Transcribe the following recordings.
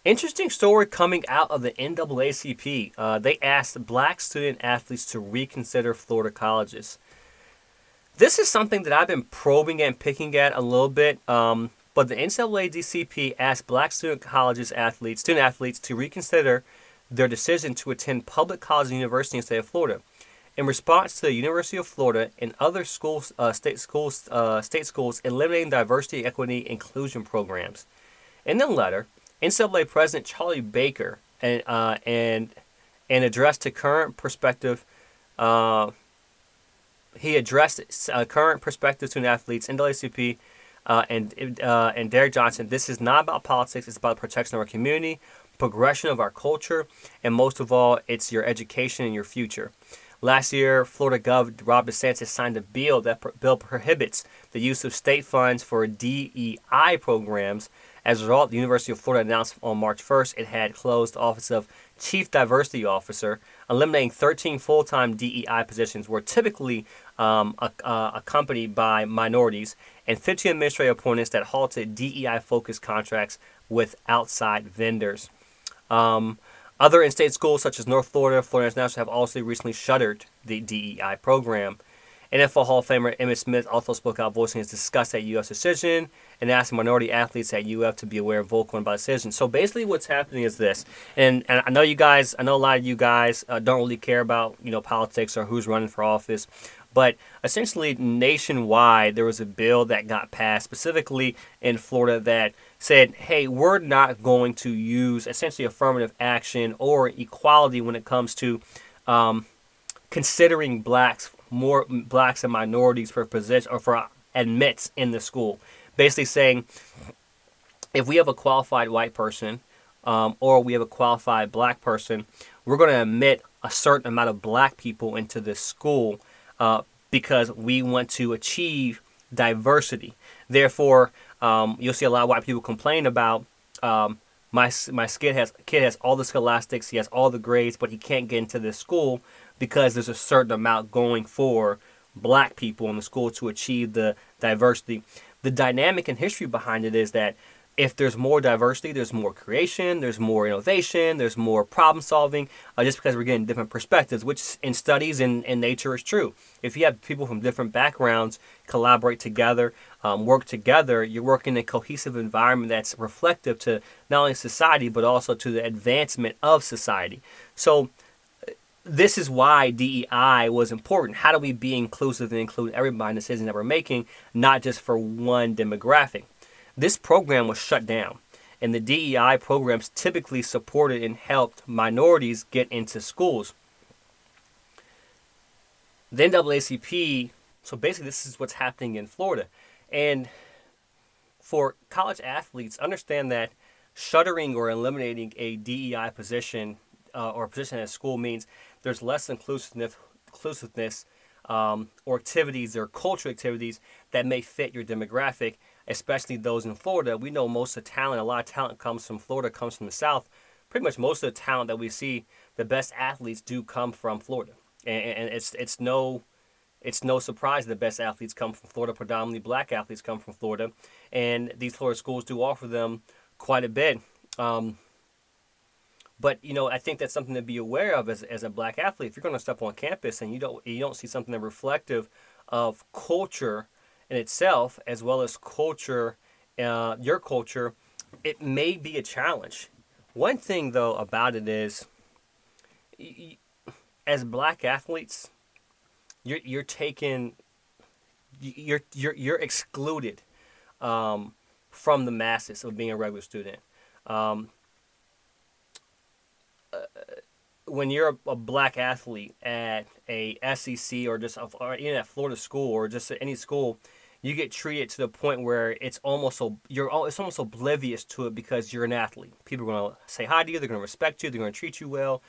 Interesting story coming out of the NAACP. They asked black student athletes to reconsider Florida colleges. This is something that I've been probing and picking at a little bit. But the NAACP asked black student athletes to reconsider their decision to attend public college and university in the state of Florida. In response to the University of Florida and other state schools eliminating diversity, equity, inclusion programs. In the letter, NCAA President Charlie Baker and addressed to current perspective. He addressed current perspective student athletes, NAACP, and Derek Johnson. This is not about politics. It's about the protection of our community, progression of our culture, and most of all, it's your education and your future. Last year, Florida Gov. Rob DeSantis signed a bill that prohibits the use of state funds for DEI programs. As a result, the University of Florida announced on March 1st it had closed the office of Chief Diversity Officer, eliminating 13 full-time DEI positions were typically accompanied by minorities, and 15 administrative appointments that halted DEI-focused contracts with outside vendors. Other in-state schools such as North Florida, Florida International have also recently shuttered the DEI program. NFL Hall of Famer Emmitt Smith also spoke out, voicing his disgust at UF's decision and asking minority athletes at UF to be aware and vocal about the decision. So basically, what's happening is this, and I know a lot of you guys don't really care about politics or who's running for office, but essentially nationwide there was a bill that got passed specifically in Florida that said, hey, we're not going to use essentially affirmative action or equality when it comes to considering more blacks and minorities for position or for admits in the school. Basically saying, if we have a qualified white person or we have a qualified black person, we're going to admit a certain amount of black people into this school because we want to achieve diversity. Therefore, you'll see a lot of white people complain about my kid has all the scholastics, he has all the grades, but he can't get into this school because there's a certain amount going for black people in the school to achieve the diversity. The dynamic and history behind it is that if there's more diversity, there's more creation, there's more innovation, there's more problem solving, just because we're getting different perspectives, which in studies and in nature is true. If you have people from different backgrounds collaborate together, work together, you're working in a cohesive environment that's reflective to not only society, but also to the advancement of society. So this is why DEI was important. How do we be inclusive and include everybody in the decisions that we're making, not just for one demographic? This program was shut down, and the DEI programs typically supported and helped minorities get into schools. The NAACP, so basically this is what's happening in Florida. And for college athletes, understand that shuttering or eliminating a DEI position or a position at a school means there's less inclusiveness or activities or cultural activities that may fit your demographic, especially those in Florida. We know most of the talent, a lot of talent comes from Florida, comes from the South. Pretty much most of the talent that we see, the best athletes do come from Florida. And it's no surprise the best athletes come from Florida. Predominantly black athletes come from Florida. And these Florida schools do offer them quite a bit. But I think that's something to be aware of as a black athlete. If you're going to step on campus and you don't see something that's reflective of culture in itself, as well as culture, your culture, it may be a challenge. One thing though about it is, as black athletes, you're excluded from the masses of being a regular student. When you're a black athlete at a SEC or even at Florida school or just at any school, you get treated to the point where it's almost oblivious to it because you're an athlete. People are going to say hi to you. They're going to respect you. They're going to treat you well.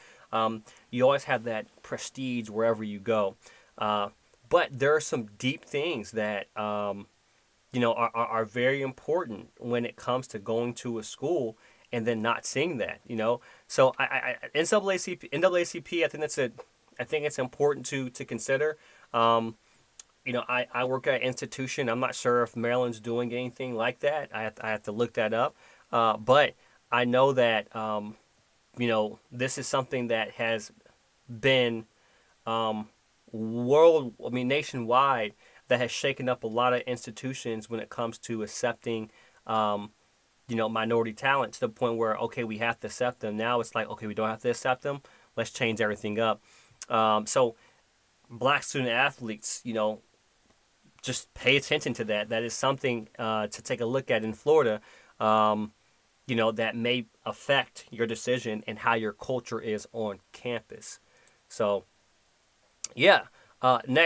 You always have that prestige wherever you go. But there are some deep things that are very important when it comes to going to a school and then not seeing that, So NAACP, I think it's important to consider. I work at an institution. I'm not sure if Maryland's doing anything like that. I have to look that up. But I know that this is something that has been nationwide, that has shaken up a lot of institutions when it comes to accepting, minority talent, to the point where, okay, we have to accept them. Now it's like, okay, we don't have to accept them. Let's change everything up. So black student athletes, just pay attention to that. That is something to take a look at in Florida. That may affect your decision and how your culture is on campus. So, yeah. Next.